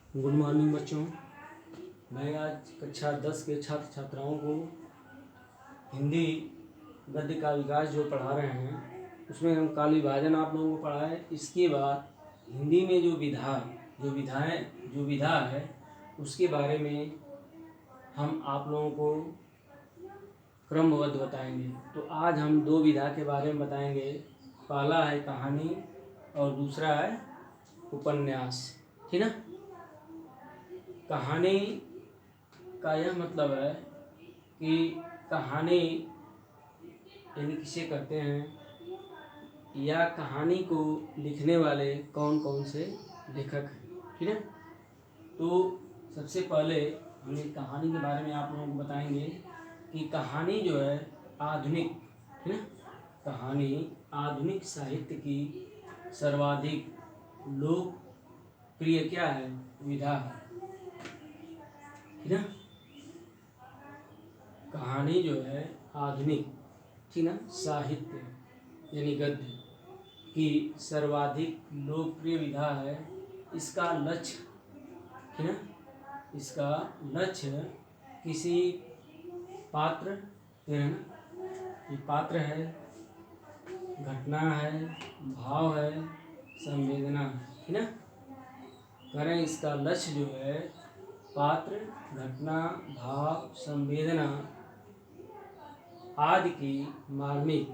Good morning बच्चों। मैं आज कक्षा 10 के छात्र छात्राओं को हिंदी गद्य का विकास जो पढ़ा रहे हैं उसमें हम काल विभाजन आप लोगों को पढ़ा है। इसके बाद हिंदी में जो विधा है उसके बारे में हम आप लोगों को क्रमबद्ध बताएंगे। तो आज हम दो विधा के बारे में बताएंगे। पहला है कहानी और दूसरा है उपन्यास, ठीक ना। कहानी का यह मतलब है कि कहानी यानी किसे कहते हैं या कहानी को लिखने वाले कौन कौन से लेखक हैं, ठीक है। तो सबसे पहले हम एक कहानी के बारे में आप लोगों को बताएंगे कि कहानी जो है आधुनिक, ठीक है, कहानी आधुनिक साहित्य की सर्वाधिक लोकप्रिय क्या है, विधा है, ठीक है। कहानी जो है आधुनिक, ठीक ना, साहित्य यानी गद्य की सर्वाधिक लोकप्रिय विधा है। इसका लक्ष्य, ठीक ना, इसका लक्ष्य किसी पात्र, है ना, ये पात्र है, घटना है, भाव है, संवेदना है, ठीक ना। करें इसका लक्ष्य जो है पात्र, घटना, भाव, संवेदना आदि की मार्मिक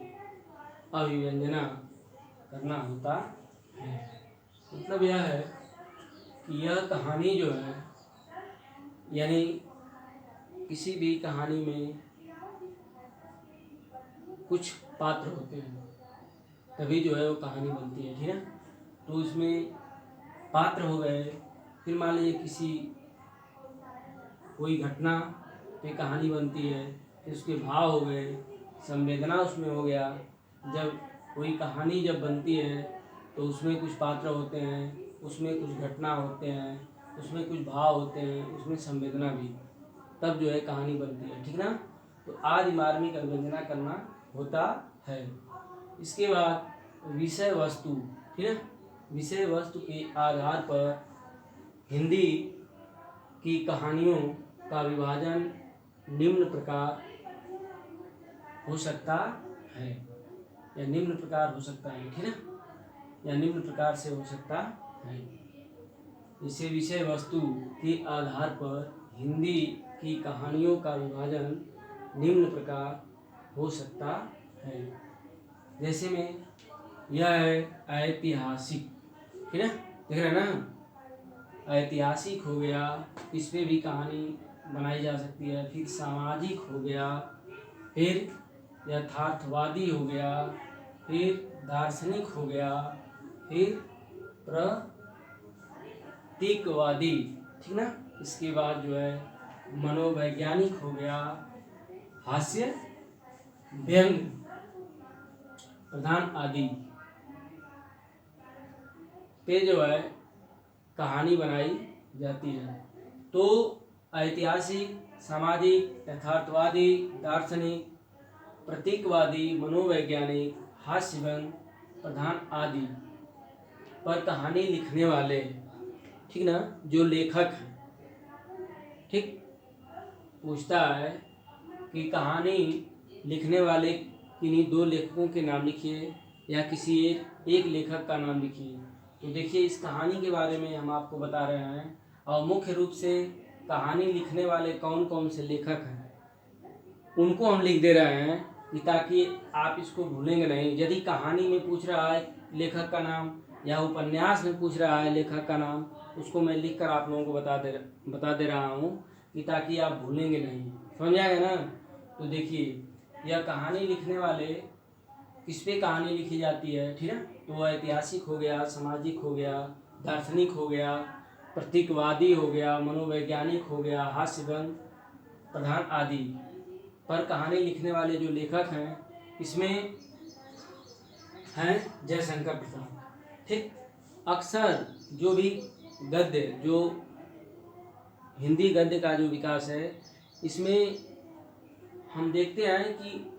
अभिव्यंजना करना होता है। मतलब यह है कि यह कहानी जो है यानी किसी भी कहानी में कुछ पात्र होते हैं तभी जो है वो कहानी बनती है, ठीक है। तो इसमें पात्र हो गए, फिर मान लीजिए किसी कोई घटना पे कहानी बनती है, फिर उसके भाव हो गए, संवेदना उसमें हो गया। जब कोई कहानी जब बनती है तो उसमें कुछ पात्र होते हैं, उसमें कुछ घटना होते हैं, उसमें कुछ भाव होते हैं, उसमें संवेदना भी, तब जो है कहानी बनती है, ठीक ना। तो आदि मार्मिक अभिव्यंजना करना होता है। इसके बाद विषय वस्तु, ठीक है, विषय वस्तु के आधार पर हिंदी की कहानियों का विभाजन निम्न प्रकार हो सकता है या निम्न प्रकार हो सकता है, ठीक है, या निम्न प्रकार से हो सकता है। इसे विषय वस्तु के आधार पर हिंदी की कहानियों का विभाजन निम्न प्रकार हो सकता है। जैसे में यह है ऐतिहासिक, ठीक है, देख रहे हैं ना, ऐतिहासिक हो गया, इस पे भी कहानी बनाई जा सकती है। फिर सामाजिक हो गया, फिर यथार्थवादी हो गया, फिर दार्शनिक हो गया, फिर प्रतीकवादी, ठीक ना। इसके बाद जो है मनोवैज्ञानिक हो गया, हास्य, व्यंग, प्रधान आदि पे जो है कहानी बनाई जाती है। तो ऐतिहासिक, सामाजिक, यथार्थवादी, दार्शनिक, प्रतीकवादी, मनोवैज्ञानिक, हास्यव्यंग, प्रधान आदि पर कहानी लिखने वाले, ठीक ना, जो लेखक हैं, ठीक, पूछता है कि कहानी लिखने वाले किन्हीं दो लेखकों के नाम लिखिए या किसी एक लेखक का नाम लिखिए। तो देखिए इस कहानी के बारे में हम आपको बता रहे हैं और मुख्य रूप से कहानी लिखने वाले कौन कौन से लेखक हैं उनको हम लिख दे रहे हैं कि ताकि आप इसको भूलेंगे नहीं। यदि कहानी में पूछ रहा है लेखक का नाम या उपन्यास में पूछ रहा है लेखक का नाम, उसको मैं लिख कर आप लोगों को बता दे रहा हूँ कि ताकि आप भूलेंगे नहीं। समझ आएगा ना। तो देखिए यह कहानी लिखने वाले किस पे कहानी लिखी जाती है, ठीक है। तो वह ऐतिहासिक हो गया, सामाजिक हो गया, दार्शनिक हो गया, प्रतीकवादी हो गया, मनोवैज्ञानिक हो गया, हास्यव्यंग, प्रधान आदि पर कहानी लिखने वाले जो लेखक हैं इसमें हैं जयशंकर प्रसाद, ठीक। अक्सर जो भी गद्य, जो हिंदी गद्य का जो विकास है इसमें हम देखते हैं कि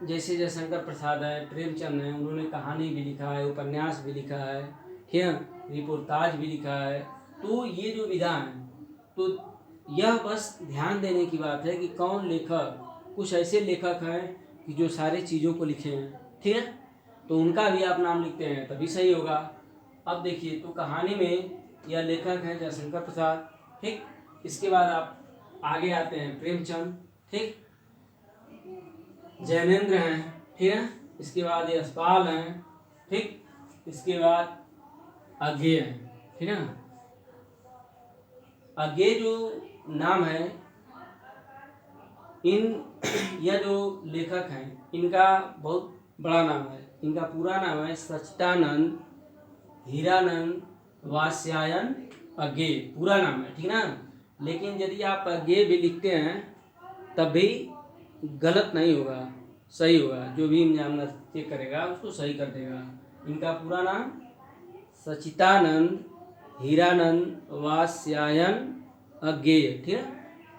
जैसे जयशंकर प्रसाद है, प्रेमचंद है, उन्होंने कहानी भी लिखा है, उपन्यास भी लिखा है, ठीक है, रिपोर्टाज भी लिखा है, तो ये जो विधा है, तो यह बस ध्यान देने की बात है कि कौन लेखक, कुछ ऐसे लेखक हैं कि जो सारे चीज़ों को लिखे हैं, ठीक है, तो उनका भी आप नाम लिखते हैं तभी सही होगा। अब देखिए, तो कहानी में यह लेखक हैं जयशंकर प्रसाद, ठीक। इसके बाद आप आगे आते हैं प्रेमचंद, ठीक, जैनेन्द्र हैं, ठीक है, इसके बाद यशपाल हैं, ठीक, इसके बाद अज्ञेय हैं, ठीक है। अज्ञेय जो नाम है, यह जो लेखक हैं इनका बहुत बड़ा नाम है। इनका पूरा नाम है सच्चिदानंद हीरानंद वात्स्यायन अज्ञेय, पूरा नाम है, ठीक ना। लेकिन यदि आप अज्ञेय भी लिखते हैं तब भी गलत नहीं होगा, सही होगा। जो भी एग्जामिनर चेक करेगा उसको सही कर देगा। इनका पूरा नाम सच्चिदानंद हीरानंद वात्स्यायन अज्ञेय, ठीक है।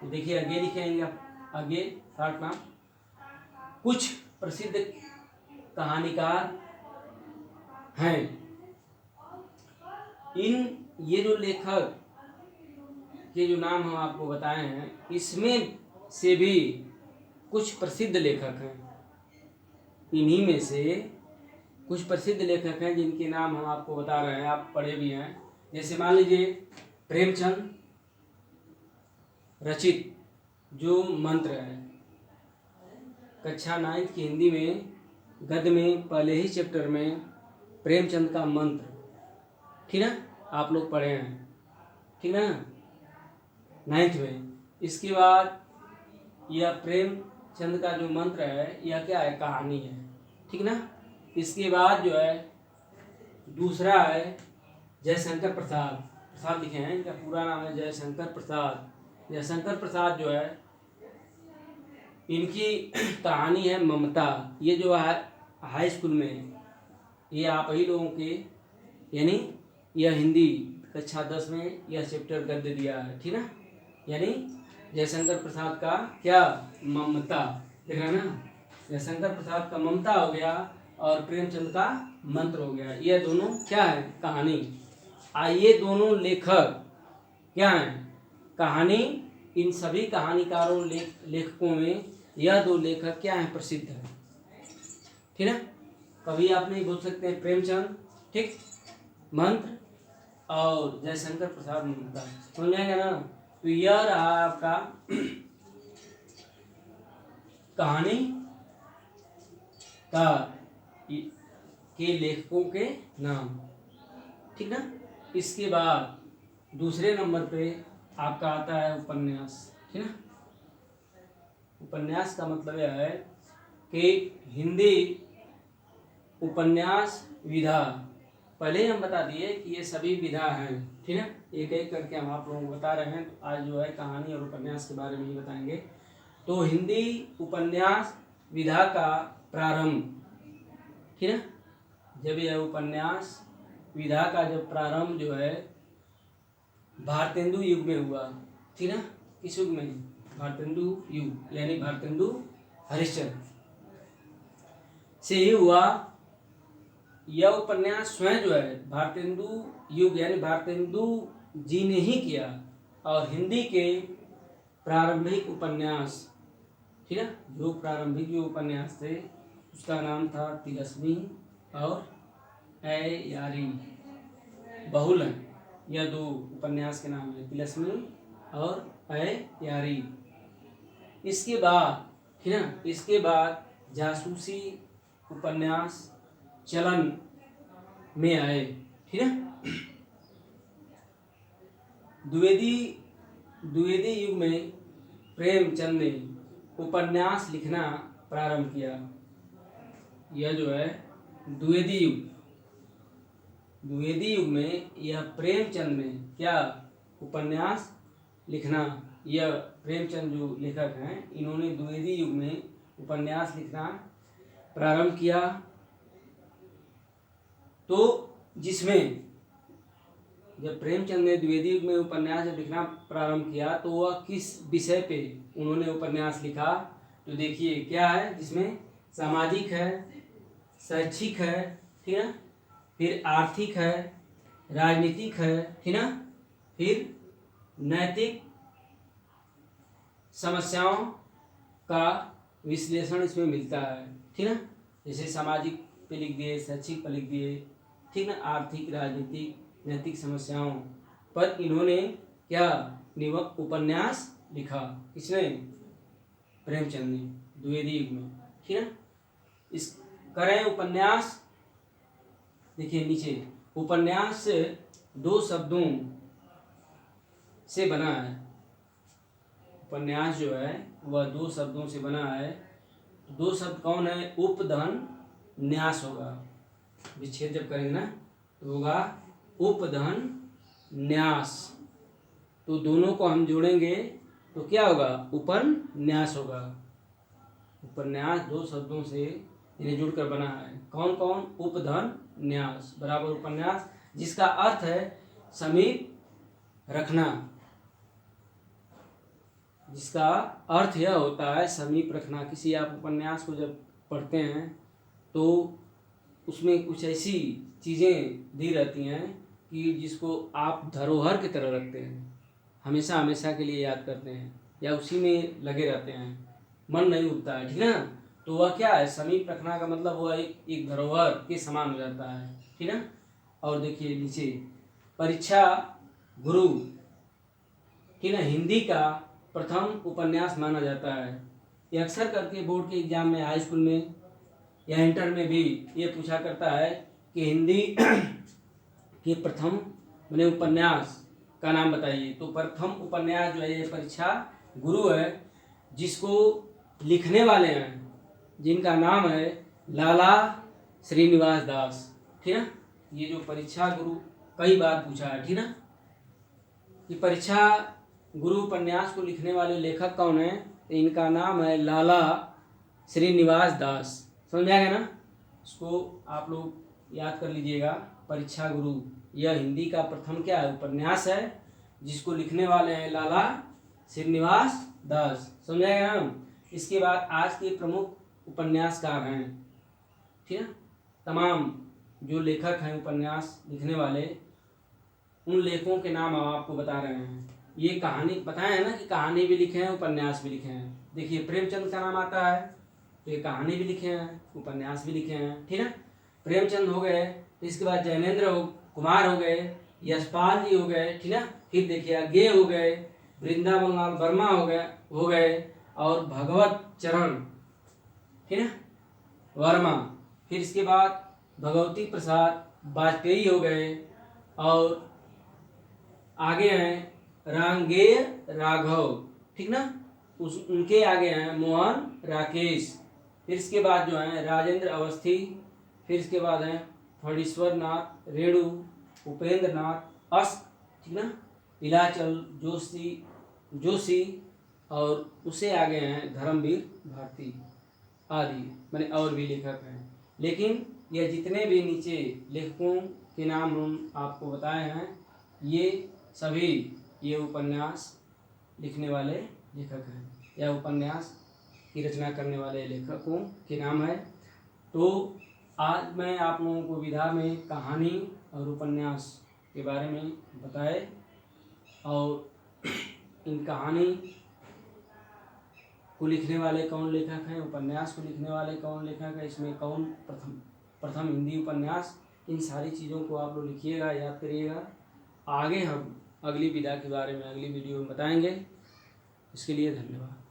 तो देखिए अज्ञेय लिखेंगे, अज्ञेय शॉर्ट नाम। कुछ प्रसिद्ध कहानीकार हैं। ये जो लेखक के जो नाम हम आपको बताए हैं, इसमें से भी कुछ प्रसिद्ध लेखक हैं। इन्हीं में से कुछ प्रसिद्ध लेखक हैं जिनके नाम हम आपको बता रहे हैं, आप पढ़े भी हैं। जैसे मान लीजिए प्रेमचंद रचित जो मंत्र है, कक्षा 9 की हिंदी में गद्य में पहले ही चैप्टर में प्रेमचंद का मंत्र, ठीक ना, आप लोग पढ़े हैं, ठीक ना, 9th में। इसके बाद यह प्रेमचंद का जो मंत्र है यह क्या है, कहानी है, ठीक ना। इसके बाद जो है दूसरा है जयशंकर प्रसाद, प्रसाद लिखे हैं, इनका पूरा नाम है जयशंकर प्रसाद। जयशंकर प्रसाद जो है, इनकी कहानी है ममता। ये जो है हाई स्कूल में ये आप ही लोगों के, यानी यह हिंदी कक्षा 10 में यह चैप्टर गद्य दिया है, ठीक ना। यानी जयशंकर प्रसाद का क्या, ममता, देख रहे हैं ना। जयशंकर प्रसाद का ममता हो गया और प्रेमचंद का मंत्र हो गया। ये दोनों क्या है, कहानी। ये दोनों लेखक क्या हैं, कहानी। इन सभी कहानीकारों लेखकों में यह दो लेखक क्या हैं, प्रसिद्ध हैं, ठीक है। कभी आप नहीं बोल सकते हैं प्रेमचंद, ठीक, मंत्र, और जयशंकर प्रसाद ममता, समझ में आएगा ना। तो यह रहा आपका कहानी का के लेखकों के नाम, ठीक ना। इसके बाद दूसरे नंबर पे आपका आता है उपन्यास, ठीक ना। उपन्यास का मतलब यह है कि हिंदी उपन्यास विधा, पहले ही हम बता दिए कि ये सभी विधा हैं, ठीक है। एक एक करके हम आप लोगों को बता रहे हैं। तो आज जो है कहानी और उपन्यास के बारे में ही बताएंगे। तो हिंदी उपन्यास विधा का प्रारंभ, ठीक है, जब यह उपन्यास विधा का जब प्रारंभ जो है भारतेंदु युग में हुआ, ठीक है। किस युग में, भारतेंदु युग, यानी भारतेंदु हरिश्चंद्र से ही हुआ। यह उपन्यास स्वयं जो है भारतेंदु युग यानी भारतेंदु जी ने ही किया। और हिंदी के प्रारंभिक उपन्यास, ठीक है, जो प्रारंभिक जो उपन्यास थे उसका नाम था तिलस्मी और ऐ यारी, बहुल है। यह दो उपन्यास के नाम है, तिलस्मी और ऐ यारी। इसके बाद, ठीक है, इसके बाद जासूसी उपन्यास चलन में आए, ठीक है। द्विवेदी युग में प्रेमचंद ने उपन्यास लिखना प्रारंभ किया। यह जो है द्विवेदी युग में यह प्रेमचंद ने क्या, उपन्यास लिखना। यह प्रेमचंद जो लेखक हैं इन्होंने द्विवेदी युग में उपन्यास लिखना प्रारंभ किया। तो जिसमें जब प्रेमचंद ने द्विवेदी युग में उपन्यास लिखना प्रारंभ किया तो वह किस विषय पे उन्होंने उपन्यास लिखा, तो देखिए क्या है, जिसमें सामाजिक है, शैक्षिक है, ठीक है, फिर आर्थिक है, राजनीतिक है, ठीक ना, फिर नैतिक समस्याओं का विश्लेषण इसमें मिलता है, ठीक ना। जैसे सामाजिक पे लिख दिए, शैक्षिक पे लिख दिए, ठीक ना, आर्थिक, राजनीतिक, नैतिक समस्याओं पर इन्होंने क्या उपन्यास लिखा। किसने? प्रेमचंद ने, द्विवेदी युग में, ठीक है। इस करें उपन्यास, देखिए नीचे, उपन्यास दो शब्दों से बना है। उपन्यास जो है वह दो शब्दों से बना है। दो शब्द कौन है? उपधन न्यास होगा, विच्छेद जब करेंगे ना तो होगा उपधन न्यास। तो दोनों को हम जोड़ेंगे तो क्या होगा? उपन्यास होगा। उपन्यास दो शब्दों से इन्हें जुड़कर बना है। कौन कौन? उपधन न्यास बराबर उपन्यास, जिसका अर्थ है समीप रखना। जिसका अर्थ यह होता है समीप रखना। किसी आप उपन्यास को जब पढ़ते हैं तो उसमें कुछ ऐसी चीज़ें दी रहती हैं कि जिसको आप धरोहर की तरह रखते हैं, हमेशा हमेशा के लिए याद करते हैं या उसी में लगे रहते हैं, मन नहीं उठता है, ठीक है ना। तो वह क्या है? समीप रखना का मतलब वह एक धरोहर के समान हो जाता है, ठीक है। और देखिए नीचे, परीक्षा गुरु, ठीक है, हिंदी का प्रथम उपन्यास माना जाता है। ये अक्सर करके बोर्ड के एग्जाम में, हाई स्कूल में या इंटर में भी ये पूछा करता है कि हिंदी के प्रथम मैंने उपन्यास का नाम बताइए। तो प्रथम उपन्यास जो है ये परीक्षा गुरु है, जिसको लिखने वाले हैं, जिनका नाम है लाला श्रीनिवास दास, ठीक है। ये जो परीक्षा गुरु कई बार पूछा है, ठीक है। ये परीक्षा गुरु उपन्यास को लिखने वाले लेखक कौन है? इनका नाम है लाला श्रीनिवास दास। समझ आएगा ना? इसको आप लोग याद कर लीजिएगा। परीक्षा गुरु यह हिंदी का प्रथम क्या है? उपन्यास है, जिसको लिखने वाले हैं लाला श्रीनिवास दास। समझ आएगा ना? इसके बाद आज के प्रमुख उपन्यासकार हैं, ठीक है। तमाम जो लेखक हैं उपन्यास लिखने वाले, उन लेखकों के नाम हम आपको बता रहे हैं। ये कहानी बताया है ना कि कहानी भी लिखे हैं, उपन्यास भी लिखे हैं। देखिए प्रेमचंद का नाम आता है तो ये कहानी भी लिखे हैं, उपन्यास भी लिखे हैं, ठीक है। प्रेमचंद हो गए, इसके बाद जैनेन्द्र कुमार हो गए, यशपाल जी हो गए, ठीक है। फिर देखिए अज्ञे हो गए, वृंदावन लाल वर्मा हो गए और भगवत चरण, ठीक है, वर्मा। फिर इसके बाद भगवती प्रसाद वाजपेयी हो गए और आगे हैं रांगेय राघव, ठीक ना, उनके आगे हैं मोहन राकेश। फिर इसके बाद जो है राजेंद्र अवस्थी। फिर इसके बाद हैं फणीश्वर नाथ रेणु, उपेंद्र नाथ अस्क, ठीक ना, इलाचल जोशी और उससे आगे हैं धर्मवीर भारती आदि, मैंने और भी लेखक हैं। लेकिन ये जितने भी नीचे लेखकों के नाम हम आपको बताए हैं, ये सभी ये उपन्यास लिखने वाले लेखक हैं या उपन्यास की रचना करने वाले लेखकों के नाम है। तो आज मैं आप लोगों को विधा में कहानी और उपन्यास के बारे में बताए, और इन कहानी को लिखने वाले कौन लेखक हैं, उपन्यास को लिखने वाले कौन लेखक है, इसमें कौन प्रथम हिंदी उपन्यास, इन सारी चीज़ों को आप लोग लिखिएगा, याद करिएगा। आगे हम अगली विधा के बारे में अगली वीडियो में बताएंगे। इसके लिए धन्यवाद।